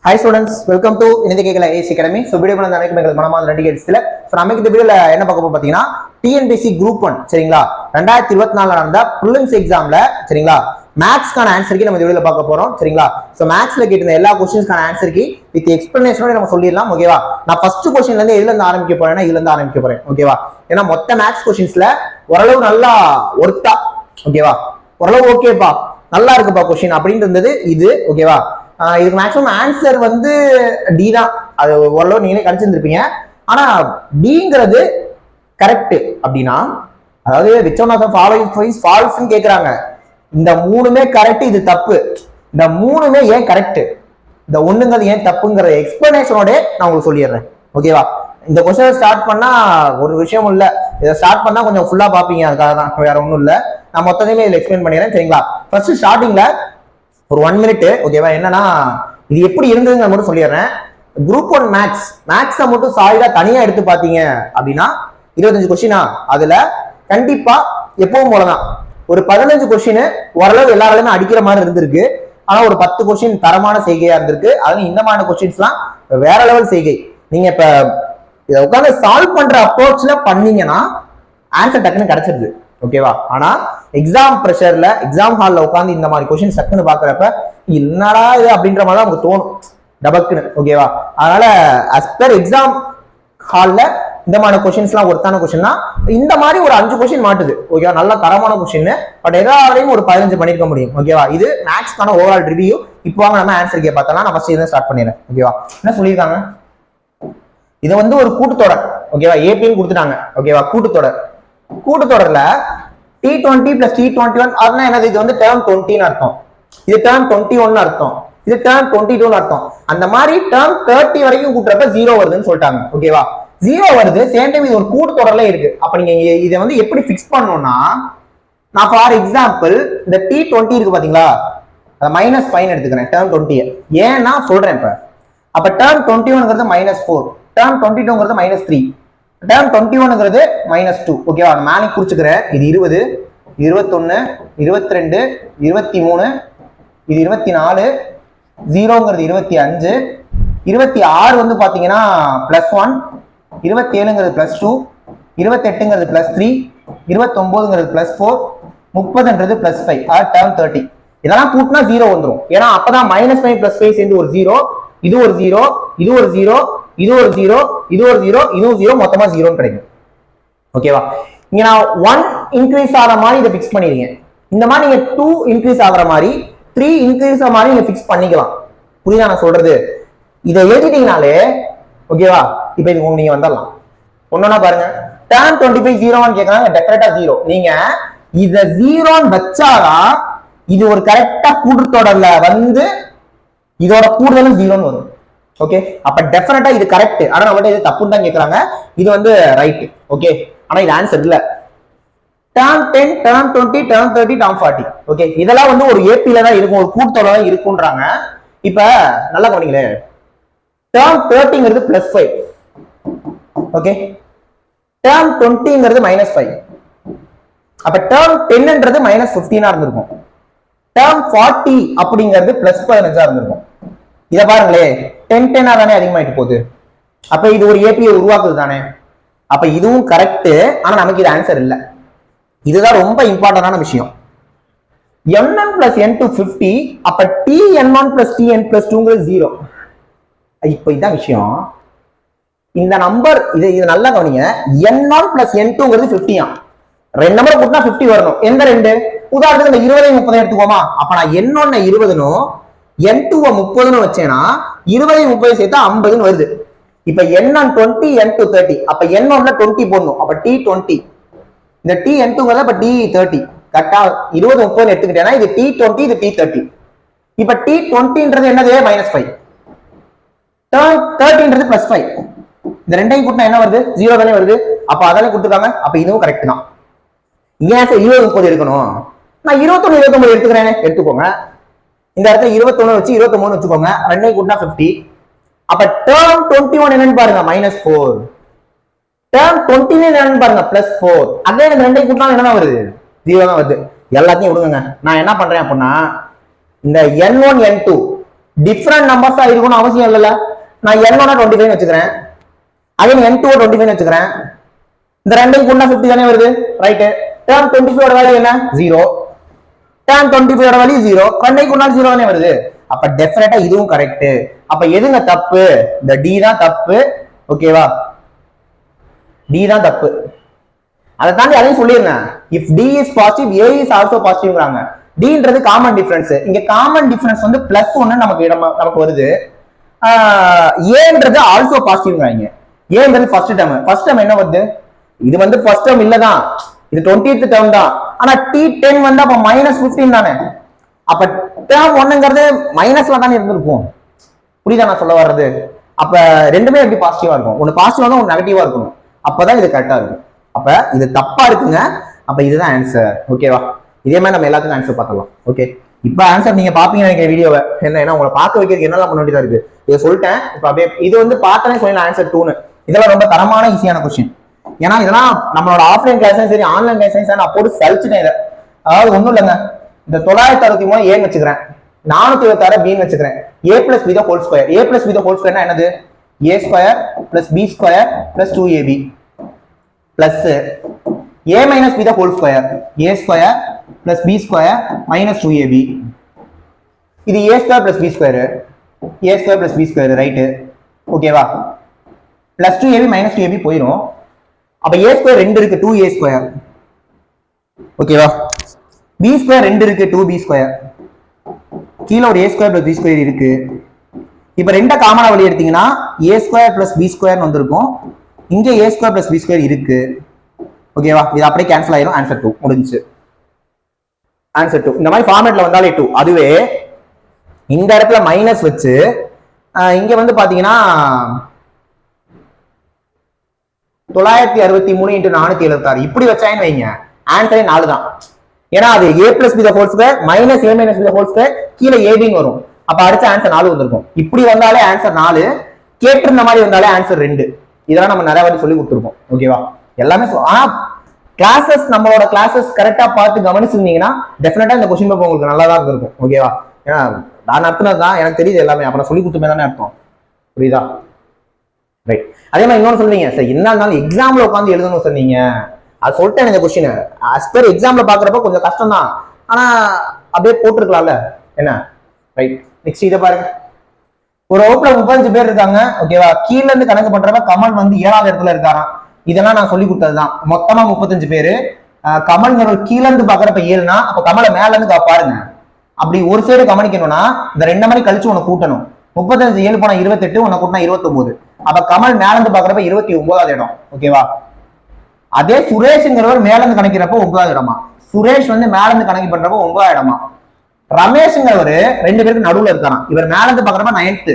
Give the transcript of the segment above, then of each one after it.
Hi students, welcome to India Kekala AC Academy. So video பண்ண அனைத்து மக்கள் மனமார்ந்த நன்றி கேட்ஸ்ல. சோ நமக்கு இந்த வீடியோல என்ன பார்க்க போறோம் பாத்தீங்கன்னா TNPSC Group 1 சரிங்களா 2024 நடந்த prelims examல சரிங்களா மேத்ஸ்க்கான ஆன்சர் கீ நம்ம இந்த வீடியோல பார்க்க போறோம் சரிங்களா. சோ மேத்ஸ்ல கேட்டிருந்த எல்லா क्वेश्चंसக்கான ஆன்சர் கீ வித் எக்ஸ்பிளனேஷனோட நம்ம சொல்லிரலாம் ஓகேவா. நான் ஃபர்ஸ்ட் क्वेश्चनல இருந்து எதுல இருந்து ஆரம்பிக்க போறேன்னா இதுல இருந்து ஆரம்பிக்க போறேன் ஓகேவா. ஏன்னா மொத்த மேத்ஸ் क्वेश्चंसல ஓரளவு நல்லா ஒர்த்தா ஓகேவா. ஓரளவு ஓகேப்பா நல்லா இருக்குப்பா क्वेश्चन அப்படினு இருந்தது இது ஓகேவா. இதுக்கு மேக்ஸிமம் ஆன்சர் வந்து டி தான், அது ஓரளவு நீங்களே கணிச்சிருந்திருப்பீங்க. ஆனா டிங்கிறது கரெக்ட் அப்படின்னா அதாவது which one of the following is ஃபால்ஸ்னு கேக்குறாங்க. இந்த மூணுமே கரெக்ட், இது தப்பு. இந்த மூணுமே ஏன் கரெக்ட், இந்த ஒண்ணுங்கிறது ஏன் தப்புங்கிற எக்ஸ்பிளனேஷனோட நான் உங்களுக்கு சொல்லிடுறேன் ஓகேவா. இந்த क्वेश्चन ஸ்டார்ட் பண்ணா ஒரு விஷயம் இல்ல, இதை ஸ்டார்ட் பண்ணா கொஞ்சம் ஃபுல்லா பாப்பீங்க, அதுக்காக தான், வேற ஒண்ணும் இல்ல. நான் மொத்தத்தையுமே இதுல எக்ஸ்பிளைன் பண்ணிடுறேன் சரிங்களா. ஃபர்ஸ்ட் ஸ்டார்டிங்ல ஒரு 1 மினிட் ஓகேவா. என்னன்னா இது எப்படி இருந்ததுங்க மட்டும் சொல்லிடுறேன். குரூப் 1 மேத்ஸை மட்டும் சாலிடா தனியா எடுத்து பாத்தீங்க அப்படின்னா 25 கொஸ்டினா, அதுல கண்டிப்பா எப்பவும் போலதான் ஒரு 15 கொஸ்டின் ஓரளவு எல்லாராலுமே அடிக்கிற மாதிரி இருந்திருக்கு. ஆனா ஒரு 10 கொஸ்டின் தரமான செய்கையா இருந்திருக்கு. அதுல இந்த மாதிரி கொஸ்டின்ஸ் எல்லாம் வேற லெவல் செய்கை. நீங்க இப்ப இதை உட்காந்து சால்வ் பண்ற அப்ரோச்ல பண்ணீங்கன்னா ஆன்சர் டக்குன்னு கிடைச்சிருது ஓகேவா. ஆனா எக்ஸாம் ப்ரெஷர்ல எக்ஸாம் ஹால்ல உட்காந்து இந்த மாதிரி கொஸ்டின் டக்குன்னு பாக்குறப்ப என்னடா இது அப்படின்ற மாதிரி நமக்கு தோணும் டபக்குன்னு ஓகேவா. அதனால as per எக்ஸாம் ஹால்ல இந்த மாதிரி கொஸ்டின்ஸ் எல்லாம் ஒருத்தான கொஸ்டின்னா இந்த மாதிரி ஒரு 5 கொஸ்டின் மாட்டுது ஓகேவா. நல்ல தரமான கொஸ்டின். பட் எல்லாரையும் ஒரு 15 பண்ணிருக்க முடியும் ஓகேவா. இது மேத்ஸ்க்கான ஓவரால் ரிவ்யூ. இப்போ வாங்க நம்ம ஆன்சர் கே பார்த்தலாம். நான் ஃபர்ஸ்ட் இதை ஸ்டார்ட் பண்ணிடுறேன் ஓகேவா. என்ன சொல்லியிருக்காங்க, இது வந்து ஒரு கூட்டுத்தொடர் ஓகேவா. ஏபின்னு கொடுத்துட்டாங்க ஓகேவா. கூட்டுத்தொடர்ல T20 plus T21 அதுனா என்னது, இது வந்து டேர்ம் 20 அர்த்தம், இது டேர்ம் 21 அர்த்தம், இது டேர்ம் 22 அர்த்தம். அந்த மாதிரி டேர்ம் 30 வரைக்கும் கூட்டுறப்ப 0 வருதுன்னு சொல்லிட்டாங்க ஓகேவா. 0 வருது, சேம் டைம் இது ஒரு கூட்டுத்தொடர்ல இருக்கு. அப்ப நீங்க இதை வந்து எப்படி ஃபிக்ஸ் பண்ணணும்னா, நான் ஃபார் எக்ஸாம்பிள் இந்த T20 இருக்கு பாத்தீங்களா, -5 எடுத்துக்கிறேன் டேர்ம் 20. ஏன்னா சொல்றேன் இப்ப. அப்ப டேர்ம் 21ங்கிறது -4, டேர்ம் 22ங்கிறது -3, டேர்ம் 21ங்கிறது -2 ஓகேவா. நான் மேலே குறிச்சுக்கிறேன். இது 20, 21, 22, 23, இது 24, 0ங்கிறது 25, 26 வந்து பாத்தீங்கன்னா +1, 27ங்கிறது +2, 28ங்கிறது +3, 29ங்கிறது +4, 30ன்றது +5, அதாவது டேர்ம் 30. இதெல்லாம் கூட்டினா 0 வந்துடும். ஏன்னா அப்பதான் -5 +5 சேர்ந்து ஒரு 0, இது ஒரு 0, இது ஒரு 0, இது ஒரு 0, இது ஒரு 0, இதுவும் 0, மொத்தமா 0 கிடைக்கும் ஓகேவா. இங்க நான் 1 இன்க்ரீஸ் ஆகிற மாதிரி இதை பிக்ஸ் பண்ணிருங்க. இந்த மாதிரி நீங்க 2 இன்க்ரீஸ் ஆகிற மாதிரி 3 இன்க்ரீஸ் ஆகிற மாதிரி நீங்க பிக்ஸ் பண்ணிக்கலாம். புரியுதா நான் சொல்றது? இதை எழுதிட்டீங்கனாலே ஓகேவா. இப்ப இது நீங்க வந்துடலாம். ஒன்னொன்னா பாருங்க. tan 25 0 கேட்கறாங்க, டெஃபினட்டா 0. நீங்க இத 0 வச்சாதான் இது ஒரு கரெக்டா கூட்டுத்தொடர்ல வந்து இதோட கூடுதலும் 0 வரும் ஓகே. அப்ப டெஃபினட்டா இது கரெக்ட். ஆனா நம்மகிட்ட இது தப்புன்னு தான் கேக்குறாங்க. இது வந்து ரைட் ஓகே. ஆனா இது ஆன்சர் இல்ல. tan 10, tan 20, tan 30, tan 40 okay. இதெல்லாம் வந்து ஒரு ஏபில தான் இருக்கும், ஒரு கூட்டுத்தொடர் தான் இருக்கும்ன்றாங்க. இப்ப நல்லா கவனிங்களே. tan 30ங்கிறது +5 okay. tan 20ங்கிறது -5. அப்ப tan 10ன்றது -15 இருந்திருக்கும். tan 40 அப்படிங்கிறது +15 இருந்திருக்கும். இத பாருங்களே, 10 தானே அதிகமாயிட்டு போகுது. அப்ப இது ஒரு ஏபியை உருவாக்குது தானே. அப்ப இதுவும் கரெக்ட். ஆனா நமக்கு இது ஆன்சர் இல்ல. இதுதான் ரொம்ப இம்பார்ட்டன்டான விஷயம். n1 + n2 50. அப்ப tn1 + tn+2ங்கிறது 0. இப்ப இதான் விஷயம். இந்த நம்பர் இது நல்லா கவனிங்க. n1 + n2ங்கிறது 50. ரெண்டு நம்பர் கூட்டினா 50 வரணும். எந்த ரெண்டு? உதாரணத்துக்கு இந்த 20 30 எடுத்துக்கோமா. அப்ப நான் n1 20னும் n2 30ன்னு வச்சேன்னா 20 30 சேர்த்தா 50ன்னு வருது. இப்ப n1 20, n2 30. அப்ப n1ல 20 போடணும். அப்ப t20. இந்த tn2ங்கிறது அப்ப t30. கரெக்டா 20 30ன்னு எடுத்துக்கிட்டேன்னா இது t20, இது t30. இப்ப t20ன்றது என்னது, -5, டேர்ம் 30ன்றது +5. இந்த ரெண்டையும் கூட்டினா என்ன வருது, 0 தானே வருது. அப்ப அதெல்லாம் கொடுத்துருக்காங்க. அப்ப இதுவும் கரெக்ட் தான். ஏன் 20 30 எடுக்கணும்? நான் 21 29 எடுத்துக்கிறேன், எடுத்துக்கோங்க. இந்த இடத்துல 21 வச்சு 23 வச்சுக்கோங்க. ரெண்டையும் கூட்டினா 50. அப்ப டேர்ம் 21 என்னன்னு பாருங்க, -4. டேர்ம் 29 என்னன்னு பாருங்க, +4. அதே இந்த ரெண்டையும் கூட்டினா என்ன வருது, 0 தான் வருது. எல்லாத்தையும் விடுங்க. நான் என்ன பண்றேன் அப்படின்னா இந்த n1 n2 டிஃபரெண்ட் நம்பர்ஸா இருக்கணும்னு அவசியம் இல்லைல்ல. நான் n1 25 வச்சுக்கிறேன், அதே n2 25 வச்சுக்கிறேன். இந்த ரெண்டையும் கூட்டினா 50 தானே வருது, ரைட்? டேர்ம் 25 ஓட வேல்யூ என்ன? 0. டேர்ம் 25 ஓட வேல்யூ 0. ரெண்டையும் கூட்டினா 0 தானே வருது. அப்ப டெஃபினட்டா இதுவும் கரெக்ட். அப்ப எதுங்க தப்பு? இந்த டி தான் தப்பு. ஓகேவா? டி தான் தப்பு. அதை தாண்டி அதையும் சொல்லிருந்தேன். If D is positive, A is also பாசிட்டிவ்ங்கறாங்க. டின்றது காமன் டிஃபரன்ஸ். இங்க காமன் டிஃபரன்ஸ் வந்து +1 நமக்கு வருது. ஏன்றது ஆல்சோ பாசிட்டிவ்ங்கறாங்க. ஏன்றது ஃபர்ஸ்ட் டேர்ம். ஃபர்ஸ்ட் டேர்ம் என்ன வருது? இது வந்து ஃபர்ஸ்ட் டேர்ம் இல்லதான், இது 20th டேர்ம் தான். ஆனா t10 வந்து அப்ப -15 தானே. அப்ப டேர்ம் 1ங்கிறது மைனஸ்ல தானே இருந்திருக்கும். புரியுதா நான் சொல்ல வர்றது? அப்ப ரெண்டுமே எப்படி பாசிட்டிவா இருக்கும்? ஒன்னு பாசிட்டிவா தான், ஒன்னு நெகட்டிவா இருக்கணும். அப்பதான் இது கரெக்டா இருக்கும். அப்ப இது தப்பா இருக்குங்க. அப்ப இதுதான் ஆன்சர். ஓகேவா? இதே மாதிரி நம்ம எல்லாத்துக்கும் ஆன்சர் பார்க்கலாம். ஓகே, இப்ப ஆன்சர் நீங்க பாப்பீங்க நினைக்கிற வீடியோவை. என்ன உங்களை பார்க்க வைக்கிறதுக்கு என்னெல்லாம் பண்ண வேண்டியதா இருக்கு, இதை சொல்லிட்டேன். இப்ப அப்படியே இது வந்து பார்த்தனே சொல்லலாம் ஆன்சர் 2ன்னு. இதெல்லாம் ரொம்ப தரமான ஈஸியான கொஸ்டின். ஏன்னா இதெல்லாம் நம்மளோட ஆஃப்லைன் கிளாஸும் சரி, ஆன்லைன் கிளாஸும் நான் போட்டு சலிச்சுட்டேன் இதை. அதாவது ஒண்ணும் இல்லைங்க, இந்த 963 ஏன்னு வச்சுக்கிறேன், 426 பின்னு வச்சுக்கிறேன். a + b whole square. a + b whole ஸ்கொயர்னா என்னது? a² + b² + 2ab plus a - b whole square. a² + b² - 2ab. இது a² + b², a² + b², right? ஓகேவா? + 2ab - 2ab போயிடும். அப்ப a² 2 இருக்கு, 2a². ஓகேவா? b² 2 இருக்கு, 2b². கீழே ஒரு a² + b² இருக்கு. இப்ப ரெண்ட காமனா வெளிய எடுத்தீங்கன்னா a² + b² வந்திருக்கும். இங்க a² + b² இருக்கு. ஓகேவா? இது அப்படியே கேன்சல் ஆயிரும். ஆன்சர் 2 முடிஞ்சு. ஆன்சர் 2 இந்த மாதிரி ஃபார்மேட்ல வந்தாலே 2. அதுவே இந்த இடத்துல மைனஸ் வச்சு இங்க வந்து பாத்தீங்கன்னா 963 × 476 இப்படி வச்சாயின்னு வைங்க, ஆன்சரே 4 தான். ஏன்னா அது a + b whole square - a - b whole square, கீழே ab வரும். அப்ப அடுத்த ஆன்சர் 4 வந்திருக்கும். இப்படி வந்தாலே ஆன்சர் 4, கேட்டிருந்த மாதிரி வந்தாலே ஆன்சர் 2. இதெல்லாம் நம்ம நிறைய வாட்டி சொல்லி கொடுத்துருக்கோம். ஓகேவா? எல்லாமே கிளாஸஸ், நம்மளோட கிளாஸஸ் கரெக்டா பார்த்து கவனிச்சிருந்தீங்கன்னா டெஃபினட்டா இந்த கொஸ்டின் பேப்பர் உங்களுக்கு நல்லா தான் இருக்கும். ஓகேவா? ஏன்னா நான் நடத்தினது தான், எனக்கு தெரியுது எல்லாமே. அப்புறம் சொல்லி கொடுத்துமே தானே அர்த்தம். புரியுதா? ரைட். அதே மாதிரி இன்னொன்று சொல்றீங்க, சார் என்ன இருந்தாலும் எக்ஸாம்ல உட்காந்து எழுதணும் சொன்னீங்க. அது சொல்லிட்டேன். இந்த கொஸ்டின் அஸ்பர் எக்ஸாம்ல பாக்குறப்ப கொஞ்சம் கஷ்டம் தான், ஆனா அப்படியே போட்டுருக்கலாம்ல. என்ன? ரைட். நெக்ஸ்ட் இதை பாருங்க. ஒரு வகுப்புல 35 பேர் இருக்காங்க. ஓகேவா? கீழ இருந்து கணக்கு பண்றப்ப கமல் வந்து 7வது இடத்துல இருக்காராம். இதெல்லாம் நான் சொல்லி கொடுத்ததுதான். மொத்தமா 35 பேரு. கமல் கீழ இருந்து பாக்குறப்ப 7னா, அப்ப கமலை மேல இருந்து பாருங்க. அப்படி ஒரு சைடு கவனிக்கணும்னா இந்த 2 மணி கழிச்சு உனக்கு கூட்டணும். 35 7 போனா 28, உனக்கு கூட்டினா 29. அப்ப கமல் மேல இருந்து பாக்குறப்ப 29வது இடம். ஓகேவா? அதே சுரேஷ்ங்கிறவர் மேல இருந்து கணக்கிறப்ப 9வது இடமா, சுரேஷ் வந்து மேல இருந்து கணக்கு பண்றப்ப 9வது இடமா, ரமேஷ்ங்கிறவரு 2 பேருக்கு நடுவுல இருக்காராம். இவர் மேல இருந்து பாக்குறப்ப 9th,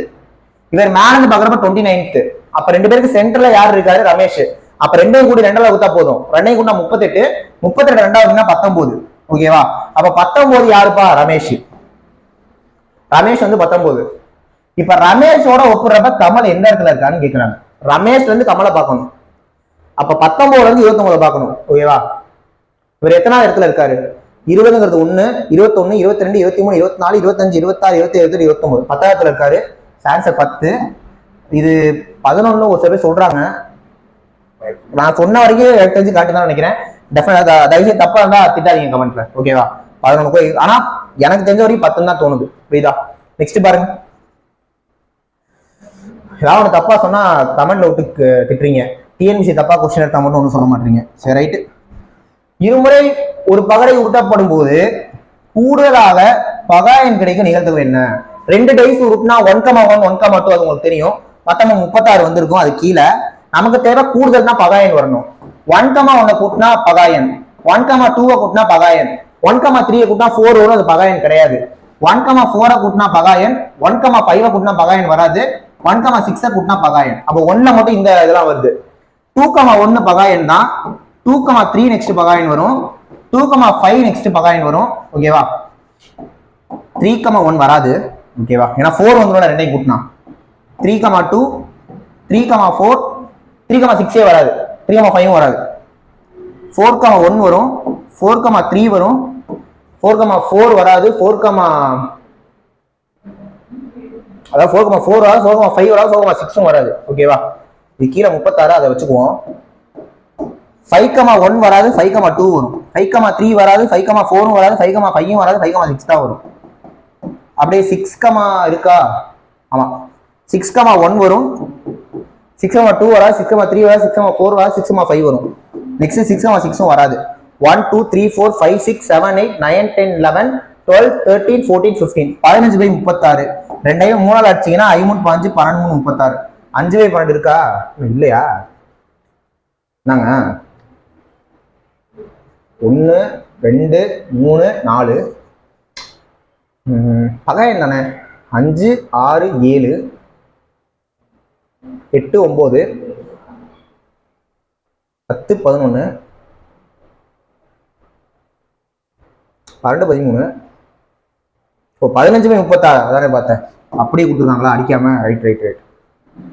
இவர் மேல இருந்து பாக்குறப்ப 29th. அப்ப 2 பேருக்கு சென்டர்ல யார் இருக்காரு? ரமேஷ். அப்ப 2 கூடி 2ல ஊத்தா போதும். 2 கூட்டினா 38, 38 2வது 19. ஓகேவா? அப்ப 19 யாருப்பா? ரமேஷ். ரமேஷ் வந்து 19. இப்ப ரமேஷோட ஒப்புறப்ப கமல் எந்த இடத்துல இருக்கான்னு கேக்குறாங்க. ரமேஷ்ல இருந்து கமலை பார்க்கணும். அப்ப 19ல இருந்து 29 பார்க்கணும். ஓகேவா? இவர் எத்தனாவது இடத்துல இருக்காரு? 20ங்கிறது 1, 21, 22, 23, 24, 25, 26, 27, 29, 10வது இடத்துல இருக்காரு. ஆன்சர் 10. இது 11 ஒரு சில சொல்றாங்க. நான் சொன்ன வரைக்கும் எனக்கு தெரிஞ்சு காட்டு தான் நினைக்கிறேன். டெஃபினட்டா தயவுசெய்து தப்பா இருந்தா திட்டாதீங்க கமெண்ட்ல. ஓகேவா? 11 ஆனா எனக்கு தெரிஞ்ச வரைக்கும் 10 தான் தோணுது. புரியுதா? நெக்ஸ்ட் பாருங்க. ஏதாவது ஒன்று தப்பா சொன்னா கமெண்ட்ல விட்டு திட்டுறீங்க. டிஎன்பிசி தப்பா கொஸ்டின் எடுத்தா மட்டும் ஒன்றும் சொல்ல மாட்டீங்க. சரி, ரைட்டு. இருமுறை ஒரு பகடை உருட்டப்படும் போது கூடுதலாக பகாயன் கிடைக்கும் நிகழ்வு என்ன? 2 டைஸ் உருட்டினா 1,1 1,2 அது உங்களுக்கு தெரியும். மொத்தமா 36 வந்திருக்கும். அது கீழே நமக்கு தேவை கூடுதல்னா பகாயன் வரணும். 1,1 கூட்டினா பகாயன், 1,2 கூட்டினா பகாயன், 1,3 கூட்டினா 4 வரும். அது பகாயன் கிடையாது. 1,4 கூட்டினா பகாயன், 1,5 கூட்டினா பகாயன் வராது. 1,6 கூட்டினா பகாயன். அப்போ 1ல மட்டும் இந்த இதெல்லாம் வருது. 2,1 பகாயன் தான். 2,3 நெக்ஸ்ட் பகாயன் வரும். 2,5 நெக்ஸ்ட் பகாயன் வரும். ஓகேவா? 3,1 வராது. ஓகேவா? ஏன்னா 4 வந்துடும் 2 கூட்டினா. 3,2, 3,4, 3,6 வராது. 3,5 வராது. 4,1 வரும். 4,3 வரும். 4,4 வராது. அதாவது 4,4 வராது, 4,5 வராது, 4,6 வராது. ஓகேவா? இது கீழே 36, அதை வச்சுக்குவோம். 5,1 வராது, 5,2 வரும். 5,3 வராது, 5,4 வராது, 5,5 வராது, 5,6 தான் வரும். அப்படியே 6, இருக்கா? ஆமா, 6,1 வரும், 6,2 வராது, 6,3 வராது, 6,4 வராது, 6,5 வரும். நெக்ஸ்ட் 6,6 வராது. 1 2 3 4 5 6 7 8 9 10 11 12 13 14 15 15/36. ரெண்டையும் 3 அடிச்சீங்கன்னா 5 5 12 36. 5/12 இருக்கா? இல்லையா? என்னங்க 1 2 3 4 பகாயம் தானே. 5 6 7 8 9 10 11 12 13. இப்போ 15/36 அதானே பார்த்தேன். அப்படியே கொடுத்துருக்காங்களா அடிக்காம? ரைட்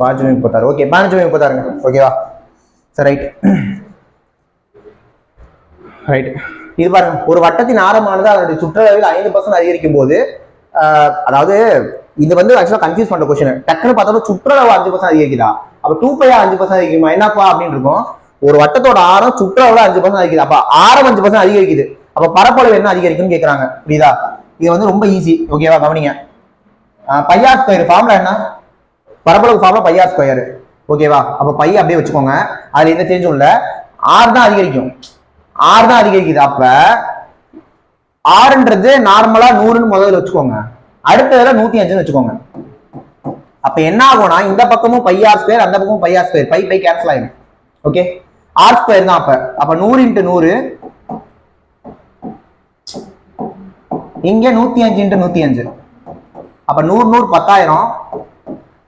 15/36. ஓகே, 15/36. ஓகேவா? சரி, ரைட். இது பாருங்க, ஒரு வட்டத்தின் ஆரமானது அதனுடைய சுற்றளவில் 5% அதிகரிக்கும் போது, அதாவது இது வந்து ஆக்சுவலா கன்ஃபியூஸ் பண்ற கொஸ்டின். டக்குன்னு பார்த்தா சுற்றளவு 5% அதிகரிக்குதா, அப்ப 2π 5% அதிகரிக்குமா, என்னப்பா அப்படின்னு இருக்கும். ஒரு வட்டத்தோட ஆரம் சுற்றளவுல 5% அதிகரிக்குது, அப்ப ஆரம் 5% அதிகரிக்குது, அப்ப பரப்பளவு என்ன அதிகரிக்கும்னு கேக்குறாங்க. புரியுதா? இது வந்து ரொம்ப ஈஸி. ஓகேவா? கவனிங்க. πr ஸ்கொயர் ஃபார்முலா என்ன? பரப்பளவு ஃபார்முலா πr ஸ்கொயர். ஓகேவா? அப்ப பை அப்படியே வச்சுக்கோங்க, அதுல எந்த சேஞ்சும் இல்ல. ஆர் தான் அதிகரிக்கும், ஆர் தான் அதிகரிக்குது. அப்ப ஆறுன்றது நார்மலா 100ன்னு முதல்ல வச்சுக்கோங்க, அடுத்ததுல 105 வச்சுக்கோங்க. அப்ப என்ன ஆகும்னா இந்த பக்கமும் πr ஸ்கொயர், அந்த பக்கமும் πr ஸ்கொயர், பை கேன்சல் ஆயிடும். ஓகே, ஆர் ஸ்கொயர் தான். அப்ப 100 × 100, இங்க 105 × 105. அப்ப 100 100 10,000,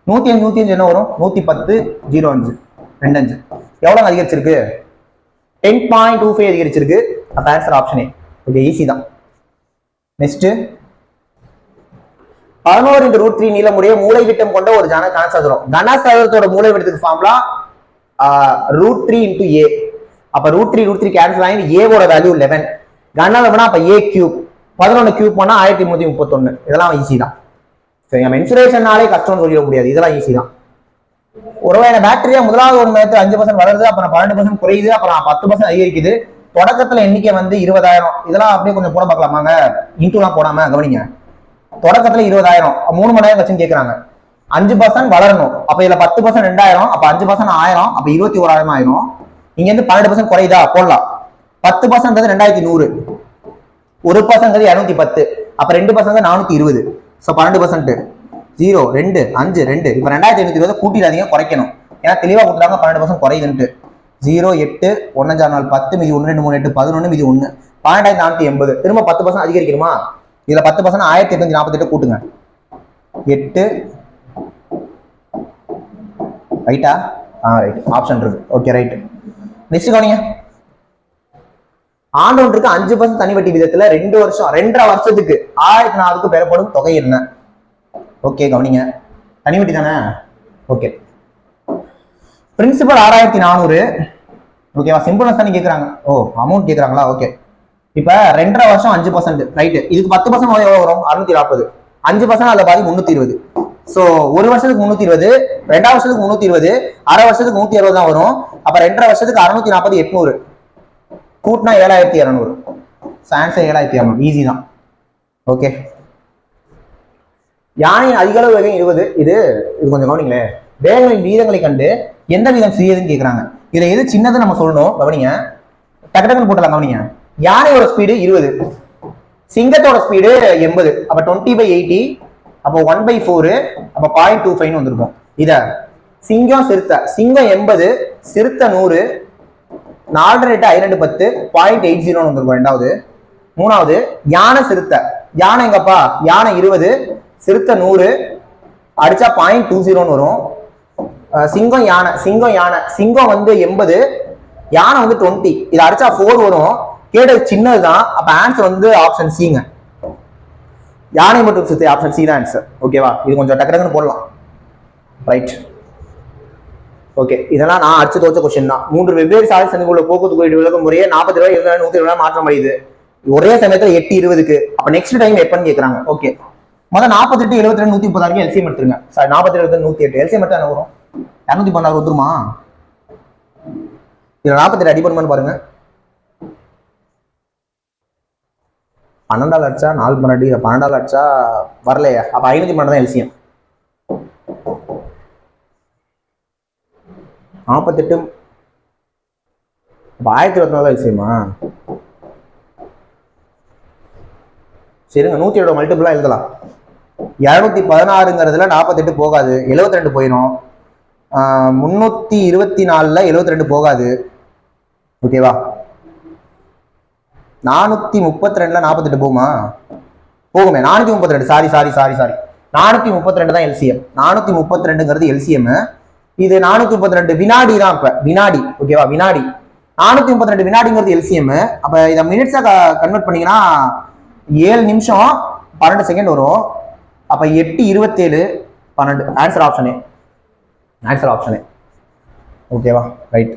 105 என்ன வரும்? 110 0 5 25. எவ்வளவு அதிகரிச்சிருக்கு? 10.25 அதிகரிச்சிருக்கு. அப்ப answer option A. Okay, easy தான். நெக்ஸ்ட் 11 × √3 நீளமுடைய மூலைவிட்டம் கொண்ட ஒரு கனசதுரம். கனசதுரத்தோட மூலைவிட்டத்துக்கு ஃபார்முலா √3 × a. அப்ப √3 கேன்சல் ஆகி a ஓட வேல்யூ 11. கனளவுனா அப்ப a கியூப், 11 கியூப் பண்ணா 1331. இதெல்லாம் ஈஸி தான். சரிங்க, மென்சுரேஷனாலே கஷ்டம்னு சொல்லிட முடியாது, இதெல்லாம் ஈஸி தான். ஒருவேளை பாக்டீரியா முதலாவது ஒரு நேரத்தில் 5% வளருது, அப்புறம் 12% குறையுது, அப்புறம் 10% அதிகரிக்குது. தொடக்கத்துல எண்ணிக்கை வந்து 20,000. இதெல்லாம் அப்படியே கொஞ்சம் கூட பார்க்கலாமாங்க, இன்டூலாம் போடாம கவனிங்க. தொடக்கத்துல 20,000, 3 மணி நேரம் வச்சுன்னு கேட்கறாங்க. 5% வளரணும், அப்ப இதுல 10% 2,000, அப்ப 5% 1000, அப்ப 21,000 ஆயிரும். இங்க இருந்து 12% குறையுதா, போடலாம். 10% 2100, 1% 210, அப்ப 2% 420. ஸோ 12%, 0 2 5 2. இப்ப 2520 கூட்டிடாதீங்க, குறைக்கணும். ஏன்னா தெளிவா கொடுத்துறாங்க 12% குறையுதுன்ட்டு. 0 8 1 4 10, மீதி 1 2 3 8 11, மீதி 1 12480. திரும்ப 10% அதிகரிக்கணுமா? இதுல 10% 1848 கூட்டுங்க, 8. ரைட்டா? ரைட், ஆப்ஷன் இருக்கு. Okay, right. நெக்ஸ்ட் கவனிங்க. ஆண்டொன்றுக்கு 5% தனி வட்டி விதத்துல 2 வருஷம் 2.5 வருஷத்துக்கு 1004க்கு பெறப்படும் தொகை என்ன? ஓகே, கவனிங்க. தனி வட்டி தானே. Okay, principal 6400. ஓகேவா? சிம்பிள்னஸ் தானே கேட்கறாங்க. ஓ, அமௌண்ட் கேட்கறாங்களா? ஓகே, இப்ப 2.5 வருஷம் 5%. ரைட், இதுக்கு 10% எவ்வளவு வரும்? 640. 5% அதுல பாதி 320. சோ ஒரு வருஷத்துக்கு 320, 2 வருஷத்துக்கு 320, அரை வருஷத்துக்கு 160 தான் வரும். அப்ப 2.5 வருஷத்துக்கு 640 800 கூட்டினா 7200. ஆன்சர் 7200. ஈஸி தான். ஓகே, யானையின் அதிக அளவு வேகம் 20. இது கொஞ்சம் கவனிங்களே. வேகங்களின் வீதங்களை கண்டு எந்த வீதம் சிறியதுன்னு கேட்கறாங்க. இதுல எது சின்னது நம்ம சொல்லணும், கவனிங்க. டக்கு டக்குன்னு போட்டலாம். கவனிங்க, யானையோட ஸ்பீடு 20, சிங்கத்தோட ஸ்பீடு 80. அப்ப 20/80, அப்போ 1/4, அப்ப 0.25 வந்திருக்கும். இத சிங்கம் சிறுத்தை, சிங்கம் 80, சிறுத்தை 100, 4 8 2 10, 0.80 வந்திருக்கும். ரெண்டாவது. மூணாவது யானை சிறுத்தை, யானை எங்கப்பா? யானை 20, சிறுத்தை 100, அடிச்சா 0.20 வரும். சிங்கம் யானை, சிங்கம் வந்து 80, யானை வந்து 20, இது அடிச்சா 4 வரும். கேட்டது சின்னதுதான். அப்ப ஆன்சர் வந்து ஆப்ஷன் சிங்க, யானை மற்றும் சிறுத்தை. ஆப்ஷன் சி தான் ஆன்சர். ஓகேவா? இது கொஞ்சம் டக்கு டக்குன்னு போடலாம். Right, okay. இதெல்லாம் நான் அடிச்சு தோச்ச கொஸ்டின் தான். 3 வெவ்வேறு சாலை சந்திக்குள்ள போக்குவரத்து குறியீடு விளக்கும் முறையே 40 ரூபாய் 120 ரூபாய் மாற்றம் அடையுது ஒரே சமயத்துல 8:20க்கு. அப்ப நெக்ஸ்ட் டைம் எப்பன்னு கேக்குறாங்க. ஓகே, முதல் 48 72 130 எல்சிஎம் எடுத்துருங்க. சாரி 48 72 108 எல்சிஎம் எடுத்தா என்ன வரும்? 216 வந்துருமா? இதுல 48 அடிபடுமான்னு பாருங்க. 12 அடிச்சா 4 பண்ணி 12 அடிச்சா வரலையா? அப்ப 512 தான் எல்சிஎம். 48 1024 தான் எல்சிஎம்மா? சரிங்க, 107 மல்டிபிளா எழுதலாம். 216ங்கிறதுல 48 போகாது, 72 போயிடும். 324ல 72 போகாது. ஓகேவா? 432ல 48 போகுமா? போகுமே. 432 சாரி 432 தான் எல்சிஎம். 432ங்கிறது எல்சிஎம். இது 432 வினாடி தான். இப்ப வினாடி, ஓகேவா? வினாடி 432 வினாடிங்கிறது எல்சிஎம். அப்ப இதை மினிட்ஸா கன்வெர்ட் பண்ணீங்கன்னா 7 நிமிஷம் 12 செகண்ட் வரும். அப்ப 8 27 12 ஆன்சர் ஆப்ஷனே. ஓகேவா? ரைட்.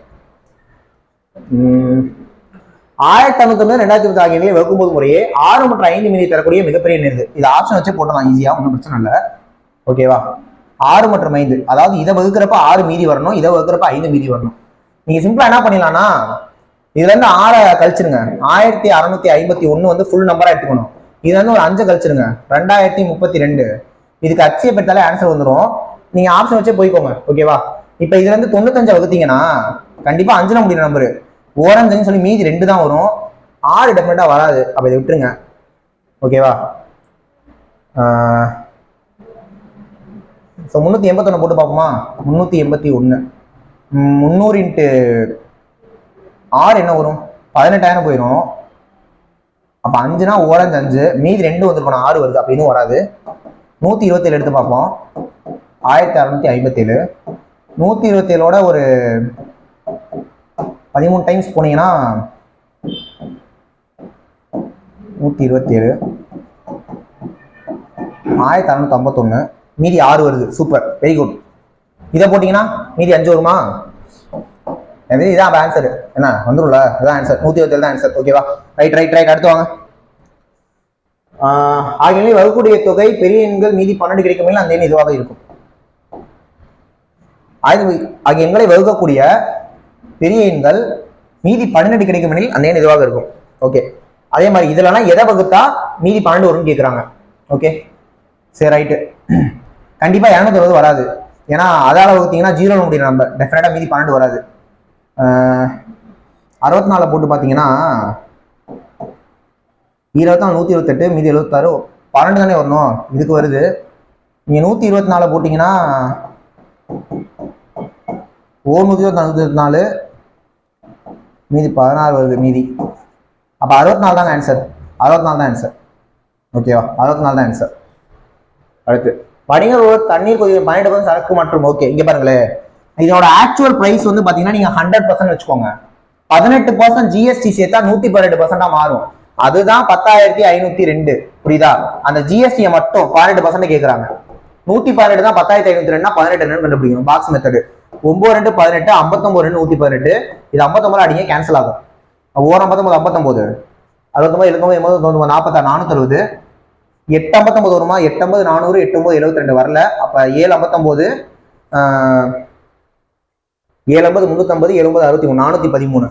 1500 2020 ஆகியவை வகுக்கும்போது முறையே 6 மற்றும் 5 மீதி தரக்கூடிய மிகப்பெரிய எண். இது ஆப்ஷன் வச்சு போட்டலாம் ஈஸியா, ஒன்றும் பிரச்சனை இல்லை. ஓகேவா? 6 மற்றும் 5, அதாவது இதை வகுக்கிறப்ப 6 மீதி வரணும், இதை வகுக்கிறப்ப 5 மீதி வரணும். நீங்க சிம்பிளா என்ன பண்ணிடலாம்னா, இதுல இருந்து 6 கழிச்சிருங்க. 1651 வந்து ஃபுல் நம்பரா எடுத்துக்கணும். இதுல இருந்து ஒரு 5 கழிச்சிருங்க. 2032. இதுக்கு அச்சியை பெற்றாலே ஆன்சர் வந்துடும். நீங்க ஆப்ஷன் வச்சே போய்க்கோங்க. ஓகேவா? இப்ப இதுல இருந்து 95 வகுத்தீங்கன்னா கண்டிப்பா 5ல முடியுற நம்பரு ஓரஞ்சுன்னு சொல்லி மீதி 2 தான் வரும். 6 டெஃபினட்டா வராது. அப்ப இதை விட்டுருங்க. ஓகேவா? 381 போட்டு பார்ப்போமா? 381 300 × 6 என்ன வரும்? 18 போயிடும். அப்ப 5னா ஓரஞ்சு 5, மீதி 2 வந்துருக்கணும், 6 வருது. அப்ப இன்னும் வராது. 127 எடுத்து பார்ப்போம். 1657. 127ஓட ஒரு 13 டைம்ஸ் போனீங்கன்னா 127 1651, மீதி 6 வருது. Super, very good. இதை போட்டீங்கன்னா மீதி 5 வருமா? இதான் ஆன்சர். என்ன வந்துரும்ல? இதான் ஆன்சர். 127 தான் ஆன்சர். ஓகேவா? ரைட். அடுத்து வாங்க. ஆகிய வகுக்கூடிய தொகை பெரிய எண்கள் மீதி 12 கிடைக்கும், அந்த எண் இதுவாக இருக்கும். ஆகிய எண்களை வகுக்கக்கூடிய பெரிய எண்கள் மீதி 12 கிடைக்கும் எனில் அந்த எண் இதுவாக இருக்கும். ஓகே, அதே மாதிரி இதுலலாம் எதை வகுத்தா மீதி 12 வரும்னு கேட்குறாங்க. ஓகே, சரி ரைட்டு. கண்டிப்பா 260 வராது. ஏன்னா அதால வகுத்தீங்கன்னா 0 முடியும் நம்பர். டெஃபினட்டா மீதி 12 வராது. 64 போட்டு பார்த்தீங்கன்னா 24 128, மீதி 76, 12 தானே வரணும். இதுக்கு வருது. நீங்க 124 போட்டீங்கன்னா 124 மீதி 16 வருது மீதி. அப்ப 64 தான் ஆன்சர். 64 தான் ஆன்சர். ஓகேவா? 64 தான் ஆன்சர். அடுத்து வணிகர் ஒரு தண்ணீர் கொதிக்கும் 12% சரக்கு மற்றும். ஓகே, இங்க பாருங்களேன். இதோட ஆக்சுவல் பிரைஸ் வந்து பாத்தீங்கன்னா நீங்க 100% வச்சுக்கோங்க. 18% ஜிஎஸ்டி சேர்த்தா 118% மாறும். அதுதான் 10,502. புரியுதா? அந்த ஜிஎஸ்டியை மட்டும் 18% கேட்கறாங்க. 118 தான் 10,502. 18 என்னன்னு கண்டுபிடிக்கணும். Box method. 9 2 18, 59 118. இது 59 அடிங்க, கேன்சல் ஆகும். 59 59, 69 79 46 460. 859 வருமா? 850 400, 89 72 வரல. அப்ப 759 750 350 70 63 413.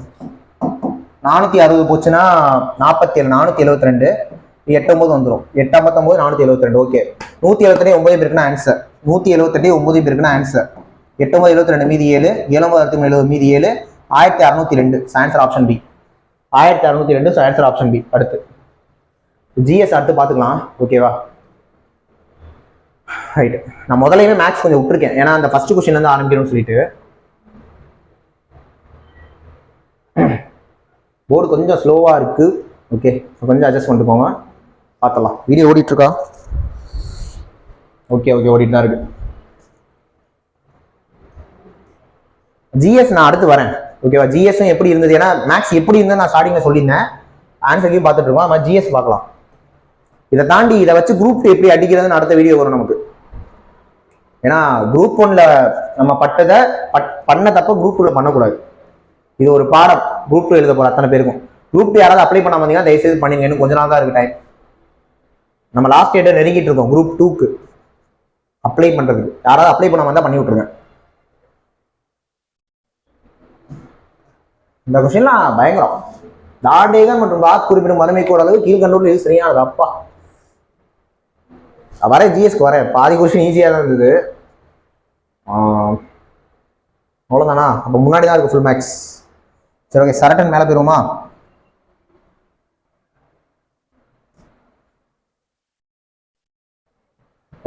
460 போச்சுன்னா 47 472. 89 வந்துடும். 859 472. ஓகே, 178 9 இருக்குன்னா ஆன்சர். 178 9 இருக்குன்னா ஆன்சர். 8 72 மீதி 7, 7 70 மீதி 7, 1602. Answer option B. 1602 answer option B. அடுத்து ஜிஎஸ் அடுத்து பார்த்துக்கலாம். ஓகேவா? ரைட். நான் முதலையுமே மேக்ஸ் கொஞ்சம் விட்டுருக்கேன், ஏன்னா அந்த ஃபர்ஸ்ட் கொஸ்டின்ல இருந்து ஆரம்பிக்கணும்னு சொல்லிட்டு. போர்டு கொஞ்சம் ஸ்லோவா இருக்கு. ஓகே, கொஞ்சம் அட்ஜஸ்ட் பண்ணிக்கோங்க. பார்த்தலாம். வீடியோ ஓடிட்டு இருக்கா? ஓகே ஓடிட்டு தான் இருக்கு. ஜிஎஸ் நான் அடுத்து வரேன். ஓகேவா? ஜிஎஸ் எப்படி இருந்தது, ஏன்னா மேக்ஸ் எப்படி இருந்தது நான் ஸ்டார்டிங்ல சொல்லியிருந்தேன். ஆன்சரையும் பார்த்துட்டு இருக்கோம். நம்ம ஜிஎஸ் பார்க்கலாம். இதை தாண்டி இதை வச்சு குரூப் 2 எப்படி அடிக்கிறதுன்னு அடுத்த வீடியோ வரும் நமக்கு. ஏன்னா குரூப் 1ல நம்ம பண்ண தப்ப குரூப் 2ல பண்ணக்கூடாது. இது ஒரு பாடம். குரூப் 2 எழுத போற அத்தனை பேருக்கும். குரூப் 2 யாராவது அப்ளை பண்ண வந்தீங்கன்னா தயவுசெய்து பண்ணிங்க. இன்னும் கொஞ்ச நாள் தான் இருக்கு டைம். நம்ம லாஸ்ட் டேட்டை நெருங்கிட்டு இருக்கோம் குரூப் 2க்கு அப்ளை பண்றதுக்கு. யாராவது அப்ளை பண்ணாம இருந்தா பண்ணி விட்டுருங்க. இந்த கொஸ்டின்லாம் பயங்கரம். தாடேகன் மற்றும் பாத் குறிப்பிடும் வறுமை கூட அளவு கீழ்கண்டோடு இது சரியானது. அப்பா வர ஜிஎஸ்க்கு வர பாதி கொஸ்டின் ஈஸியாக தான் இருந்தது. அவ்வளோதானா? அப்போ முன்னாடி தான் இருக்கு ஃபுல் மேக்ஸ். சரி ஓகே, சரட்டன் மேலே போயிருவோமா?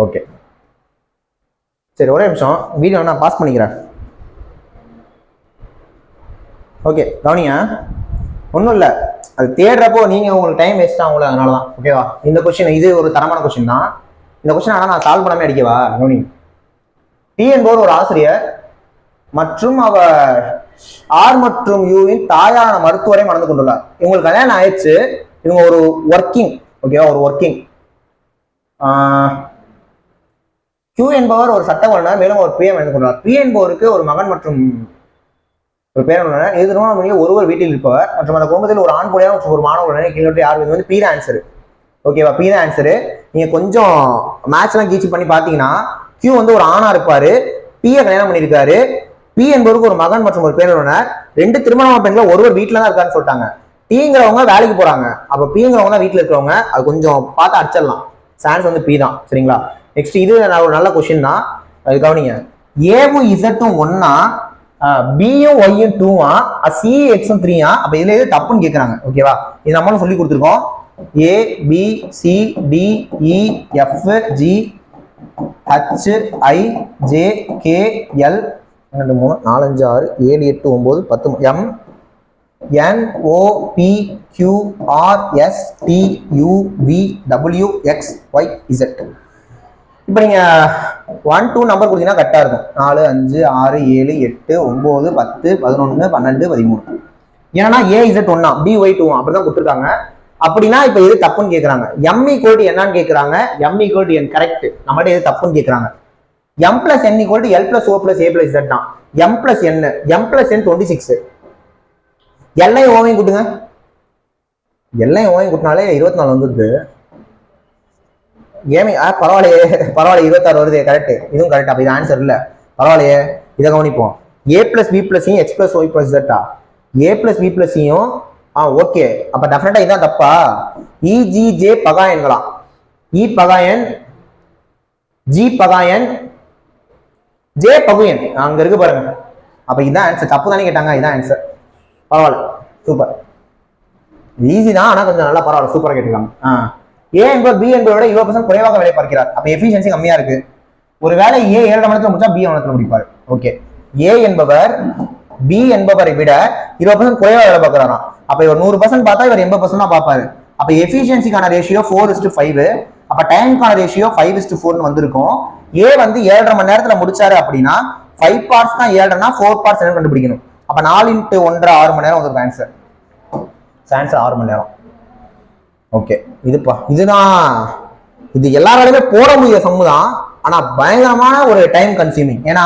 ஓகே சரி, ஒரே நிமிஷம் வீடியோ நான் பாஸ் பண்ணிக்கிறேன். ஓகே கவனிங்க, ஒன்றும் இல்லை, அது தேடுறப்போ நீங்கள் உங்களுக்கு டைம் வேஸ்ட் ஆகும்ல, அதனால தான். ஓகேவா? இந்த கொஸ்டின் இது ஒரு தரமான கொஸ்டின் தான். இந்த கொஸ்டின் ஆனால் நான் சால்வ் பண்ணாமல் அடிக்கவா? கவனிங்க, டி என்பவர் ஒரு ஆசிரியர் மற்றும் அவர் ஆர் மற்றும் யூவின் தாயான மருத்துவரை மணந்து கொண்டுள்ளார். இவங்களுக்கு கல்யாணம் ஆயிடுச்சு, இவங்க ஒரு ஒர்க்கிங். ஓகேவா? ஒரு ஒர்க்கிங். Q என்பவர் ஒரு சட்ட வல்லுநர், மேலும் ஒரு பிஎம் மணந்து கொண்டுள்ளார். P என்பவருக்கு ஒரு மகன் மற்றும் ஒரு பேரனுடன் இது திருமணம் ஒருவர் வீட்டில் இருப்பவர் மற்றும் அந்த குடும்பத்தில் ஒரு ஆண் குடியாக மற்றும் ஒரு மாணவருடன் கீழே யார் வந்து பி தான் ஆன்சரு. ஓகேவா? பி தான் ஆன்சரு. நீங்க கொஞ்சம் மேட்ச்லாம் கீச்சு பண்ணி பார்த்தீங்கன்னா Q வந்து ஒரு ஆணா இருப்பாரு, பியை கல்யாணம் பண்ணியிருக்காரு. பி என்பவருக்கு ஒரு மகன் மற்றும் ஒரு பேரனுடன் ரெண்டு திருமணமான பெண்கள் ஒருவர் வீட்டில் தான் இருக்காருன்னு சொல்லிட்டாங்க. டீங்கிறவங்க வேலைக்கு போறாங்க, அப்ப பிங்கிறவங்க தான் வீட்டில் இருக்கிறவங்க. அது கொஞ்சம் பார்த்து அடிச்சிடலாம். சான்ஸ் வந்து பி தான். சரிங்களா? நெக்ஸ்ட் இது ஒரு நல்ல கொஸ்டின் தான், அது கவனிங்க. ஏவும் இசட்டும் ஒன்னா, பியும் ஒய்யும் 2வா, சி எக்ஸும் 3ஆ? அப்ப இதுல எது தப்புன்னு கேட்கறாங்க. ஓகேவா? இது நம்மளும் சொல்லி கொடுத்துருக்கோம். A B C D E F G H I J K L 2 3 4 5 6 7 8 9 10 M N O P Q R S T U V W X Y Z. இப்போ நீங்கள் 1 2 நம்பர் கொடுத்தீங்கன்னா கரெக்டாக இருக்கும். 4 5 6 7 8 9 10 11 12 13. ஏன்னா ஏ இசட் ஒன்னா, பி ஒய் 2 அப்படிதான் கொடுத்துருக்காங்க. அப்படின்னா இப்போ எது தப்புன்னு கேட்குறாங்க. எம் ஈக்குவல் டு என்னன்னு கேட்குறாங்க. M equal to N correct. நம்மகிட்ட எது தப்புன்னு கேட்குறாங்க. M plus N equal to L plus O plus A plus Z தான். M plus N 26. எல்லையும் ஓவையும் கூட்டுங்க. எல்லையும் ஓவையும் கூட்டினாலே 24 வந்துடுது. ஏமி பரவாயில்லையே, பரவாயில்ல 26 வருது. கரெக்ட், இதுவும் கரெக்ட். அப்ப இது ஆன்சர் இல்ல. பரவாயில்லையே, இதை கவனிப்போம். A plus B plus X plus Y plus Z, A plus B plus சியும் ஓகே. அப்ப டெஃபினட்டா இதான் தப்பா? இஜிஜே பகாயன்களாம். இ பகாயன், ஜி பகாயன், ஜே பகுயன் அங்க இருக்கு பாருங்க. அப்ப இதான் ஆன்சர். தப்பு தானே கேட்டாங்க, இதான் ஆன்சர். பரவாயில்ல, சூப்பர். ஈஸி தான், ஆனா கொஞ்சம் நல்லா பரவாயில்ல, சூப்பரா கேட்டுருக்காங்க. ஏ என்பவர் பி என்பவரோட 20% குறைவாக வேலை பார்க்கிறார். அப்ப எஃபிஷியன்சி கம்மியா இருக்கு. ஒரு வேலை ஏ 7 மணி நேரத்துல முடிச்சா பி 1 நேரத்துல முடிப்பாரு. ஓகே, ஏ என்பவர் பி என்பவரை விட 20% குறைவாக வேலை பார்க்கிறாராம். அப்ப இவர் 100% பார்த்தா இவர் 80% தான் பார்ப்பாரு. அப்ப எஃபிஷியன்சிக்கான ரேஷியோ 4:5. அப்ப டைமுக்கான ரேஷியோ 5:4 வந்திருக்கும். ஏ வந்து 7.5 மணி நேரத்துல முடிச்சாரு அப்படின்னா 5 பார்ட்ஸ் தான் 7னா 4 பார்ட்ஸ் என்ன கண்டுபிடிக்கணும். அப்ப 4 × 1 6 மணி நேரம் வந்து ஆன்சர். ஆன்சர் 6 மணி நேரம். ஓகே, இதுப்பா இதுதான். இது எல்லாராலுமே போட முடிய சம்மு தான், ஆனா பயங்கரமான ஒரு டைம் கன்சியூமிங். ஏன்னா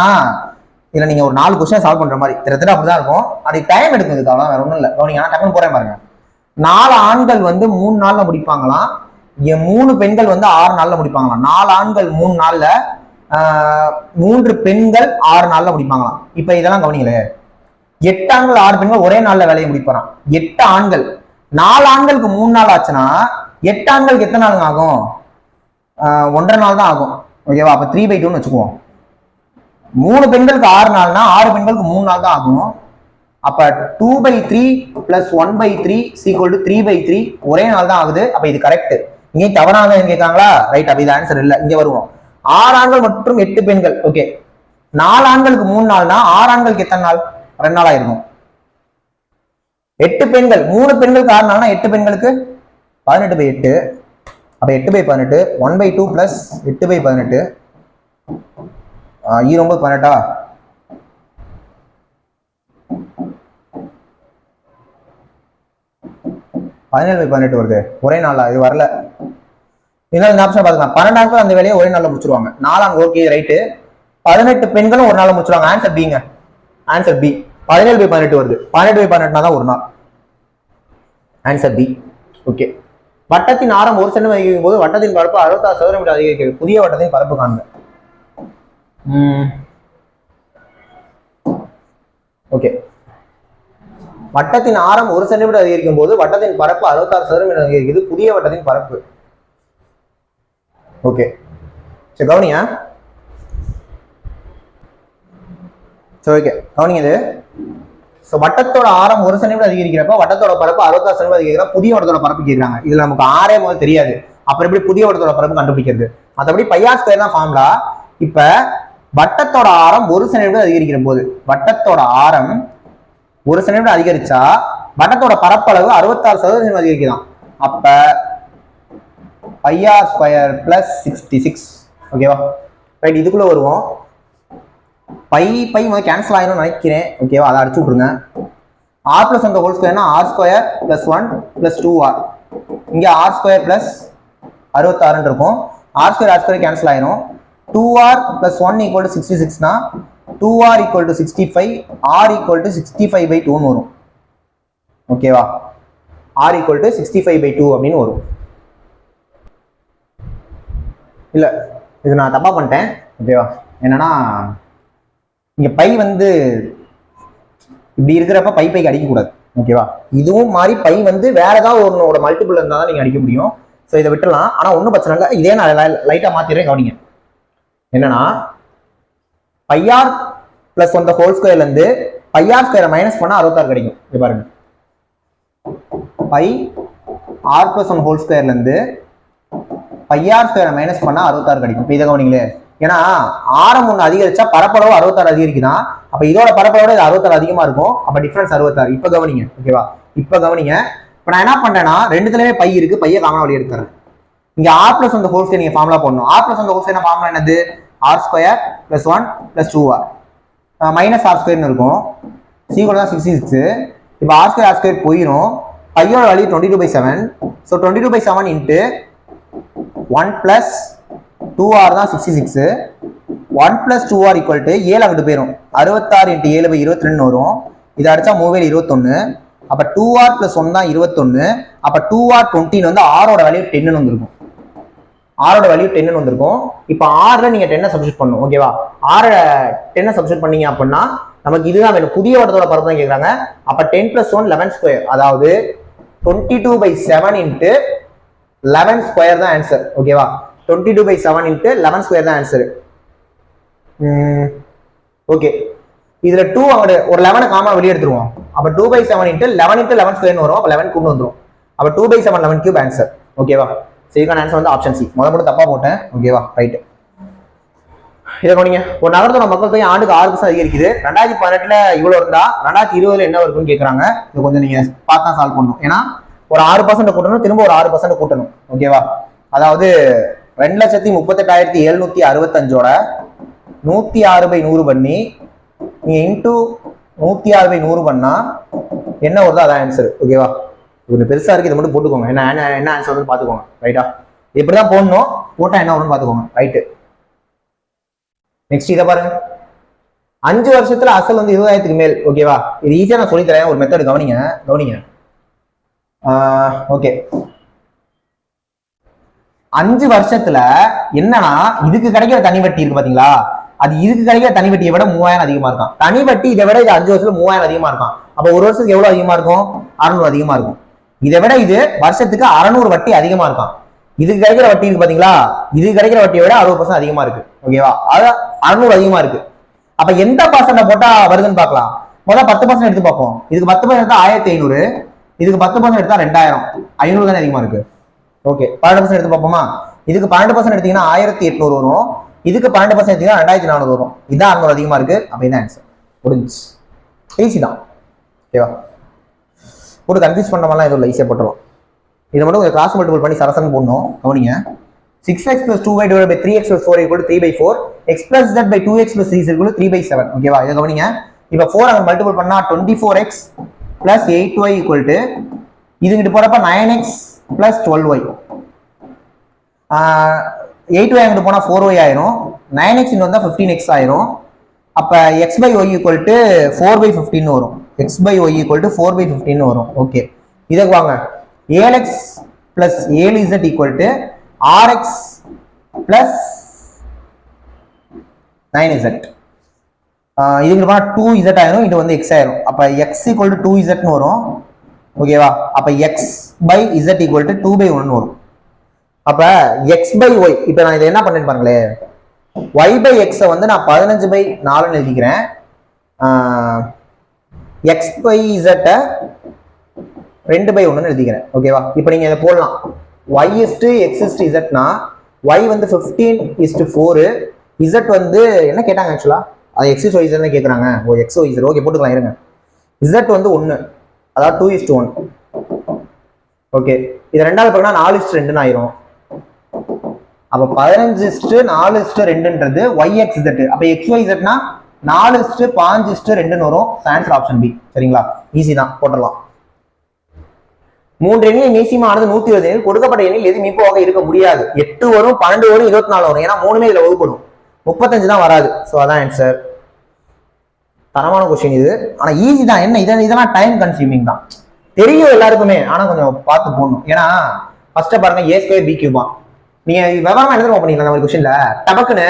இதுல நீங்க ஒரு 4 கொஸ்டின் சால்வ் பண்ற மாதிரி திட்டத்தட்ட அப்படிதான் இருக்கும். அது டைம் எடுக்குது, அவ்வளோ வேற ஒன்றும் இல்லை. கவனிங்க, நான் டக்குன்னு போறேன் பாருங்க. 4 ஆண்கள் வந்து 3 நாள்ல முடிப்பாங்களாம். 3 பெண்கள் வந்து 6 நாள்ல முடிப்பாங்களாம். 4 ஆண்கள் 3 நாள்ல, 3 பெண்கள் 6 நாள்ல முடிப்பாங்களாம். இப்ப இதெல்லாம் கவனிங்களே, 8 ஆண்கள் 6 பெண்கள் ஒரே நாள்ல வேலையை முடிப்பாராம். 8 ஆண்கள், 4 ஆண்களுக்கு 3 நாள் ஆச்சுன்னா 8 ஆண்களுக்கு எத்தனை நாளுங்க ஆகும்? 1.5 நாள் தான் ஆகும். ஓகேவா? அப்ப 3/2ன்னு வச்சுக்குவோம். 3 பெண்களுக்கு 6 நாள்னா 6 பெண்களுக்கு 3 நாள் தான் ஆகும். அப்ப 2/3 + 1/3 = 3/3 ஒரே நாள் தான் ஆகுது. அப்ப இது கரெக்ட். இங்கே தவறாக கேட்காங்களா? ரைட். அப்ப இது ஆன்சர் இல்ல. இங்க வருவோம். 6 ஆண்கள் மற்றும் 8 பெண்கள். ஓகே, 4 ஆண்களுக்கு 3 நாள்னா 6 ஆண்களுக்கு எத்தனை நாள்? 2 நாளா இருக்கும். 8 பெண்கள், 3 பெண்களுக்கு 6 நாள்னா 8 பெண்களுக்கு 18/8. அப்ப 8/18 1/2 + 8/18 9 18 17/18 வருது. ஒரே நாளா? இது வரல. இன்னொரு ஆப்ஷன் பாத்துக்கலாம். 12 ஆண்கள் அந்த வேலையை ஒரே நாள்ல முடிச்சிருவாங்க. 4 ஆண்கள் ஓகே ரைட்டு. 18 பெண்களும் ஒரு நாள்ல முடிச்சிருவாங்க. ஆன்சர் பிங்க. Answer B. 17/18 வருது. 18/18 தான் ஒரு நாள். Answer B. ஓகே, வட்டத்தின் ஆரம் 1 சென்டிமீட்டர் அதிகரிக்கும் போது வட்டத்தின் பரப்பு 66 சதுரமீட்டர் அதிகரிக்கிறது. புதிய வட்டத்தின் பரப்பு காண்க. ஓகே, வட்டத்தின் ஆரம் 1 சென்டிமீட்டர் அதிகரிக்கும் போது வட்டத்தின் பரப்பு 66 சதுரமீட்டர் அதிகரிக்கிறது. புதிய வட்டத்தின் பரப்பு. ஓகே, சரி கவனிங்க. சரி ஓகே கவனிங்க. இது வட்டத்தோட ஆரம் 1 சென்டிமீட்டர் அதிகரிக்கிறப்ப வட்டத்தோட பரப்பு 66 சென்டிமீட்டர் அதிகரிக்கிறப்ப புதிய வட்டத்தோட பரப்பு கேட்கிறாங்க. இதுல நமக்கு ஆரே முதல்ல தெரியாது, அப்புறம் எப்படி புதிய வட்டத்தோட பரப்பு கண்டுபிடிக்கிறது? மற்றபடி பையார் ஸ்கொயர் தான் ஃபார்முலா. இப்ப வட்டத்தோட ஆரம் 1 சென்டிமீட்டர் அதிகரிக்கிற போது வட்டத்தோட ஆரம் 1 சென்டிமீட்டர் அதிகரிச்சா வட்டத்தோட பரப்பளவு 66 சதவீதம் அதிகரிக்கலாம். அப்ப பையார் ஸ்கொயர் பிளஸ் 66. ஓகேவா, ரைட். இதுக்குள்ள வருவோம். பை முதல் கேன்சல் ஆயிரும் நினைக்கிறேன். ஓகேவா, அதை அடிச்சு விட்டுருங்க. ஆர் பிளஸ் அந்த ஹோல் ஸ்கொயர்னா R square plus 1 plus 2r. இங்க ஆர் ஸ்கொயர் பிளஸ் 66 இருக்கும். ஆர் ஸ்கொயர் கேன்சல் ஆயிரும். 2r plus 1 equal to 66 na 2r equal to 65, r equal to 65/2 வரும். ஓகேவா, r equal to 65/2 அப்படின்னு வரும். இல்ல, இது நான் தப்பா பண்ணிட்டேன். ஓகேவா, என்னன்னா இங்க பை வந்து இப்படி இருக்கிறப்ப பைக்கு அடிக்க கூடாது. ஓகேவா, இதுவும் மாதிரி பை வந்து வேற ஏதாவது ஒன்னோட மல்டிபிள் இருந்தா தான் நீங்க அடிக்க முடியும். ஸோ இதை விட்டுலாம். ஆனா ஒன்றும் பிரச்சனை இல்லை. இதே நான் லைட்டா மாத்திடுறேன். கவனிங்க. என்னன்னா பையார் பிளஸ் 1 ஹோல் ஸ்கொயர்ல இருந்து பையார் ஸ்கொயரை மைனஸ் பண்ணா 66 கிடைக்கும். இது பாருங்க, பை ஆர் பிளஸ் 1 ஹோல் ஸ்கொயர்ல இருந்து பையார் ஸ்கொயரை மைனஸ் பண்ணா 66 கிடைக்கும். இதை கவனிங்களே. ஏன்னா ஆரம் ஒன்று அதிகரிச்சா பரப்பளவு 66 அதிகரிக்குதான். அப்ப இதோட பரப்பளவோட இது 66 அதிகமா இருக்கும். அப்ப டிஃபரன்ஸ் 66. இப்ப கவனிங்க. ஓகேவா, இப்ப கவனிங்க. இப்ப நான் என்ன பண்றேன்னா ரெண்டுத்துலயுமே பை இருக்கு, பைய காமனா வெளியே எடுத்துறேன். இங்க ஆர் பிளஸ் 1 ஹோல் ஸ்கொயர் நீங்க ஃபார்முலா போடணும். R plus 1 whole square formula என்னது? R square plus 1 plus 2r minus R ஸ்கொயர்னு இருக்கும். சீக்கிரம் தான் 66. இப்போ ஆர் ஸ்கொயர் போயிடும். பையோட value 22/7. So 22/7 into 1 plus 2r தான் 66. 1 பிளஸ் 2r ஈக்குவல் டு 7 அங்கிட்டு போயிடும். 66 இன்ட்டு 7/22 வரும். இதை அடிச்சா 3 21. அப்ப 2r பிளஸ் 1 தான் 21. அப்ப 2r 20 வந்து ஆரோட வேல்யூ 10 வந்திருக்கும். ஆரோட வேல்யூ 10 வந்திருக்கும். இப்போ ஆர்ல நீங்க 10 சப்ஸ்டிட் பண்ணணும். ஓகேவா, ஆர் 10 சப்ஸ்டிட் பண்ணீங்க அப்படின்னா நமக்கு இதுதான் வேணும். புதிய வட்டத்தோட பரப்பு தான் கேட்கறாங்க. அப்ப 10 பிளஸ் 1 11 ஸ்கொயர், அதாவது 22/7 இன்ட்டு 11 ஸ்கொயர் தான் ஆன்சர். ஓகேவா, 22/7 இன்ட்டு 11 ஸ்கொயர் தான் ஆன்சர். ஓகே, இதுல 2 அங்க ஒரு 11 காமா வெளியே எடுத்துருவோம். அப்ப 2/7 இன்ட்டு 11 இன்ட்டு 11 ஸ்கொயர்னு வரும். அப்ப 11 கூண்டு வந்துரும். அப்ப 2/7 11 கியூப் ஆன்சர். ஓகேவா, சரிக்கான ஆன்சர் வந்து ஆப்ஷன் சி. முதல்ல தப்பா போட்டேன். ஓகேவா, ரைட். இதை கவனிங்க. ஒரு நகரத்தோட மக்கள் தொகை ஆண்டுக்கு 6% அதிகரிக்குது. 2018 இவ்வளவு இருந்தா 2020 என்ன இருக்குன்னு கேட்கறாங்க. இது கொஞ்சம் நீங்க பார்த்தா சால்வ் பண்ணணும். ஏன்னா ஒரு 6% கூட்டணும், திரும்ப ஒரு 6% கூட்டணும். ஓகேவா, அதாவது 2,38,765ஓட 106/100 பண்ணி நீங்க இன்டூ 106/100 பண்ணா என்ன வருதோ அதான் ஆன்சர். ஓகேவா, கொஞ்சம் பெருசா இருக்கு, இதை மட்டும் போட்டுக்கோங்க. என்ன ஆன்சர் வந்து பாத்துக்கோங்க. ரைட்டா, இப்படிதான் போடணும். போட்டா என்ன வரும்னு பாத்துக்கோங்க. ரைட்டு. நெக்ஸ்ட் இதை பாருங்க. 5 வருஷத்துல அசல் வந்து 20,000க்கு மேல். ஓகேவா, இது ஈஸியா நான் சொல்லி தரேன். ஒரு மெத்தட் கவனிங்க. ஓகே, 5 வருஷத்துல என்னன்னா இதுக்கு கிடைக்கிற தனி வட்டி இருக்கு பாத்தீங்களா, அது இதுக்கு கிடைக்கிற தனி வட்டியை விட 3000 அதிகமா இருக்கும். தனி வட்டி இதை விட இது 5 வருஷத்துல 3000 அதிகமா இருக்கும். அப்ப ஒரு வருஷத்துக்கு எவ்வளவு அதிகமா இருக்கும்? 600 அதிகமா இருக்கும். இதை விட இது வருஷத்துக்கு 600 வட்டி அதிகமா இருக்கும். இதுக்கு கிடைக்கிற வட்டி இருக்கு பாத்தீங்களா, இதுக்கு கிடைக்கிற வட்டியை விட 60% அதிகமா இருக்கு. ஓகேவா, அது 600 அதிகமா இருக்கு. அப்ப எந்த பர்சன்ட் போட்டா வருதுன்னு பாக்கலாம். முதல்ல 10% எடுத்து பார்ப்போம். இதுக்கு 10% எடுத்தா 1500, இதுக்கு 10% எடுத்தா 2000. 500 தானே அதிகமா இருக்கு. ஓகே, 12% எடுத்து பார்ப்போமா. இதுக்கு 12% எடுத்தீங்கன்னா 1800 வரும். இதுக்கு 12% எடுத்தீங்கன்னா 2400 வரும். இதான் 600 அதிகமா இருக்கு. அப்ப இதான் ஆன்சர். முடிஞ்சு. ஈஸி தான். ஓகேவா, ஒரு கன்ஃபியூஸ் பண்ண மாதிரிலாம் எதுவும் ஈஸியாக போட்டுருவோம். இதை மட்டும் கிராஸ் மல்டிபிள் பண்ணி சரசன் போடணும். கவனிங்க. 6x plus 2y divided by 3x plus 4 equal to 3/4. x plus z by 2x plus 3 is equal to 3/7. ஓகேவா, இதை கவனிங்க. இப்போ 4 அங்க மல்டிபிள் பண்ணா 24x plus 8y equal to இதுங்கிட்டு போறப்ப 9x plus 12y. 8y அங்கிட்டு போனா 4y ஆயிரும். 9x இங்க வந்தா 15x ஆயிரும். அப்ப x by y equal to 4/15 வரும். x by y equal to 4/15 வரும். ஓகே, இதுக்கு வாங்க. 7x plus 7z equal to rx plus 9z. இதுக்கு 2z ஆயிரும், இது வந்து x ஆயிரும். அப்ப x equal to 2z னு வரும். ஓகேவா? அப்ப x by z equal to 2 by 1 னு வரும். அப்ப x by y, இப்ப நான் இதை என்ன பண்ணேன்னு பாருங்களே, y by x வந்து நான் 15 by 4 னு எழுதிக்கிறேன். x by z 2 by 1 னு எழுதிக்கிறேன். ஓகேவா? இப்போ நீங்க இதை போடலாம். y is to x is to z னா y வந்து 15 is to 4, z வந்து என்ன கேட்டாங்க ஆக்சுவலா, அது x is y z னு கேக்குறாங்க. ஓ x y z, ஓகே போட்டுக்கலாம் இருங்க. z வந்து 1, அதாவது 2 is to 1. ஓகே, இது ரெண்டாவது பக்கம்னா 4 is to 2 னு ஆயிரும். அப்ப 15 is to 4 is to 2ன்றது y x z. அப்ப x y z னா 4 is to 5 is to 2 னு வரும். Answer option B. சரிங்களா? ஈஸி தான், போட்டுடலாம். 3 எண்ணில் மீசியமானது 120 எனில் கொடுக்கப்பட்ட எண்ணில் எது மீப்போவாக இருக்க முடியாது? 8 வரும், 12 வரும், 24 வரும். ஏன்னா 3மே இதுல வகுப்படும். 35 தான் வராது. சோ அதான் ஆன்சர். தரமான கொஸ்டின் இது. ஆனா ஈஸி தான். என்ன இதெல்லாம் டைம் கன்சியூமிங் தான், தெரியும் எல்லாருக்குமே. ஆனா கொஞ்சம் பார்த்து போடணும். ஏன்னா ஃபர்ஸ்ட் பாருங்க, a ஸ்கொயர் b கியூபா. நீங்க விவரமா என்ன பண்ணிக்கலாம் நம்ம கொஸ்டின்ல, டபக்குன்னு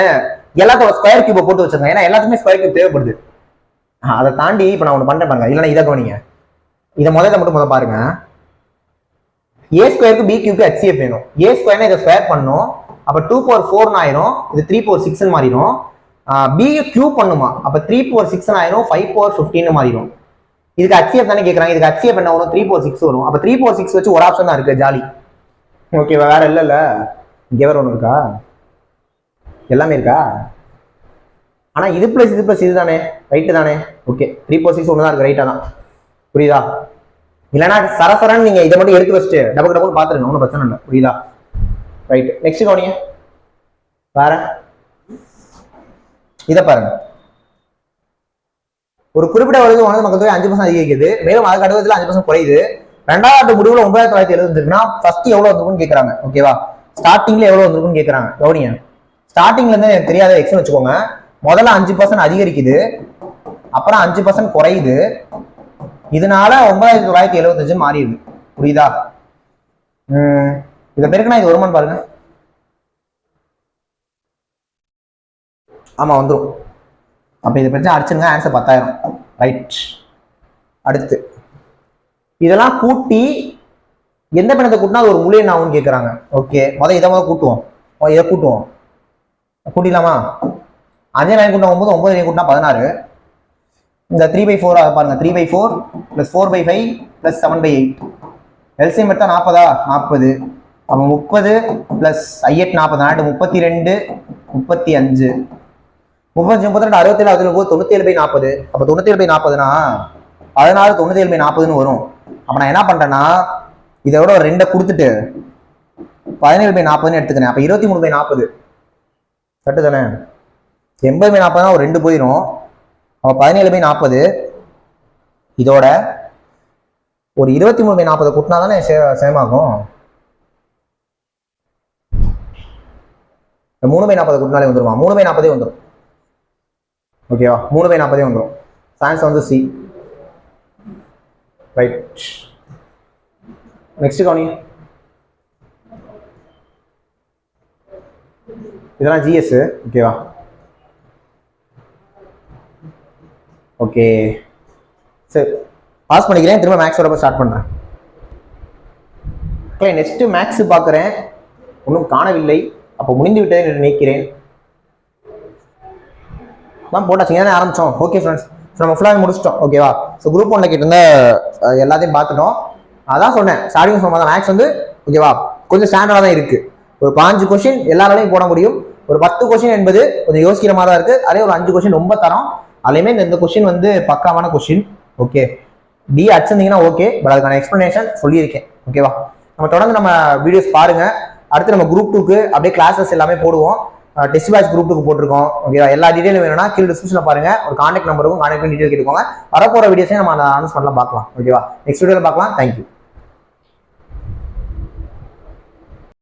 எல்லாத்தோட ஸ்கொயர் கியூபை போட்டு வச்சிருங்க. ஏன்னா எல்லாத்துக்குமே ஸ்கொயர் கியூப் தேவைப்படுது. அதை தாண்டி இப்ப நான் ஒண்ணு பண்றேன் பாருங்க. இல்லைன்னா இதை கவனிங்க. இதை முதல்ல பாருங்க. a ஸ்கொயருக்கு b கியூப்க்கு HCF வேணும். a ஸ்கொயர்னா இதை ஸ்கொயர் பண்ணணும். அப்ப 2 power 4 ஆயிரும். இது 3 power 6 மாறிடும். b கியூப் பண்ணுமா, அப்ப 3 power 6 ஆயிரும். 5 power 15 மாறிடும். இதுக்கு HCF தானே கேக்குறாங்க. இதுக்கு HCF என்ன வரும்? 3 power 6 வரும். அப்ப 3 power 6 வச்சு ஒரு ஆப்ஷன் தான் இருக்கு, ஜாலி. ஓகேவா? வேற இல்ல. இங்க வேற ஒண்ணு இருக்கா? எல்லாமே இருக்கா? ஆனா இது பிளஸ் இது தானே, ரைட்டு தானே? ஓகே, 3 power 6 ஒன்று தான் இருக்கு, ரைட்டா தான். புரியுதா? இல்லைன்னா சரசரன்னு நீங்க இதை மட்டும் எடுத்து வச்சுட்டு டபுள் பாத்துருங்க, ஒன்றும் பிரச்சனை இல்லை. புரியுதா? ரைட், நெக்ஸ்ட் கவனிங்க. வேற இதை பாருங்க. ஒரு குறிப்பிட்ட வருடம் வளர்ந்து மக்கள் தொகை 5% அதிகரிக்குது, மேலும் அதுக்கு அடுத்ததுல 5% குறையுது. 2வது ஆண்டு முடிவுல 9970 இருக்குன்னா ஃபர்ஸ்ட் எவ்வளவு வந்திருக்குன்னு கேக்குறாங்க. ஓகேவா? ஸ்டார்டிங்ல எவ்வளவு வந்திருக்குன்னு கேக்குறாங்க. கவனிங்க. ஸ்டார்டிங்ல இருந்து எனக்கு தெரியாத எக்ஸ்னு வச்சுக்கோங்க. முதல்ல 5% அதிகரிக்குது, அப்புறம் 5% குறையுது. இதனால 9975 மாறிடுது. புரியுதா? இதை பெருக்குனா இது வருமானு பாருங்க. ஆமா வந்துடும். அப்ப இதை பெருசா அடிச்சுங்க, ஆன்சர் 10,000. ரைட். அடுத்து இதெல்லாம் கூட்டி எந்த பிணத்தை கூட்டினா அது ஒரு முழு எண் ஆகும்னு கேட்கறாங்க. ஓகே, இதை கூட்டுவோம். இதை கூட்டுவோம். கூட்டிடலாமா? 5 9 கூட்டினா 9, 9 கூட்டினா 16. இந்த 3/4 பாருங்க. 3/4 plus 4/5 plus 7/8. எல்சிஎம் எடுத்தா 40. 40. அப்ப 30 plus 8 40. 32 35 35 32 67 97/40. அப்ப 97/40னா 16 97/40ன்னு வரும். அப்ப நான் என்ன பண்றேன்னா இதோட ஒரு 2 கொடுத்துட்டு 17/40ன்னு எடுத்துக்கிறேன். அப்ப 23/40 கரெக்ட் தானே? 80/40 ஒரு 2 போயிடும். அப்ப 17/40 இதோட ஒரு 23/40 கூட்டினா தானே சேமாகும். 3/40 கூட்டினாலே வந்துருமா? 3/40 வந்துடும். ஓகேவா? 3/40 வந்துடும். ஆன்சர் வந்து சி. ரைட். நெக்ஸ்ட் கவனி. இதெல்லாம் ஜிஎஸ். ஓகேவா? ஓகே சரி, பாஸ் பண்ணிக்கிறேன். திரும்ப மேக்ஸ் வரப்ப ஸ்டார்ட் பண்றேன். நெக்ஸ்ட் மேக்ஸ் பார்க்குறேன், ஒன்றும் காணவில்லை. அப்போ முடிந்து விட்டதை நினைக்கிறேன். போட்டாச்சுங்க, ஆரம்பிச்சோம். ஓகே ஃப்ரெண்ட்ஸ், நம்ம ஃபுல்லாக முடிச்சிட்டோம். ஓகேவா? ஸோ குரூப் 1ல கிட்ட எல்லாத்தையும் பார்த்துட்டோம். அதான் சொன்னேன் ஸ்டார்டிங் சொன்னதான். மேக்ஸ் வந்து ஓகேவா கொஞ்சம் ஸ்டாண்டர்டாக தான் இருக்கு. ஒரு 5 கொஸ்டின் எல்லாராலையும் போட முடியும். ஒரு 10 கொஸ்டின் என்பது கொஞ்சம் யோசிக்கிற மாதிரி தான் இருக்கு. அதே ஒரு 5 கொஸ்டின் ரொம்ப தரம். அதுலேயுமே இந்த கொஸ்டின் வந்து பக்காவான கொஸ்டின். ஓகே, டி அடிச்சிருந்தீங்கன்னா ஓகே, பட் அதுக்கான எக்ஸ்பிளனேஷன் சொல்லியிருக்கேன். ஓகேவா? நம்ம தொடர்ந்து நம்ம வீடியோஸ் பாருங்க. அடுத்து நம்ம குரூப் 2க்கு அப்படியே கிளாஸஸ் எல்லாமே போடுவோம். டெஸ்ட் பேட்ச் குரூப் 2க்கு போட்டிருக்கோம். ஓகேவா? எல்லா டீடைலும் வேணும்னா கீழே டிஸ்கிரிப்ஷன்ல பாருங்க. ஒரு கான்டாக்ட் நம்பருக்கும் கான்டாக்ட் டீடைல் கேட்டுக்கோங்க. வரப்போற வீடியோஸையும் நம்ம அனௌன்ஸ் பண்ணலாம், பார்க்கலாம். ஓகேவா? நெக்ஸ்ட் வீடியோல பார்க்கலாம். தேங்க்யூ.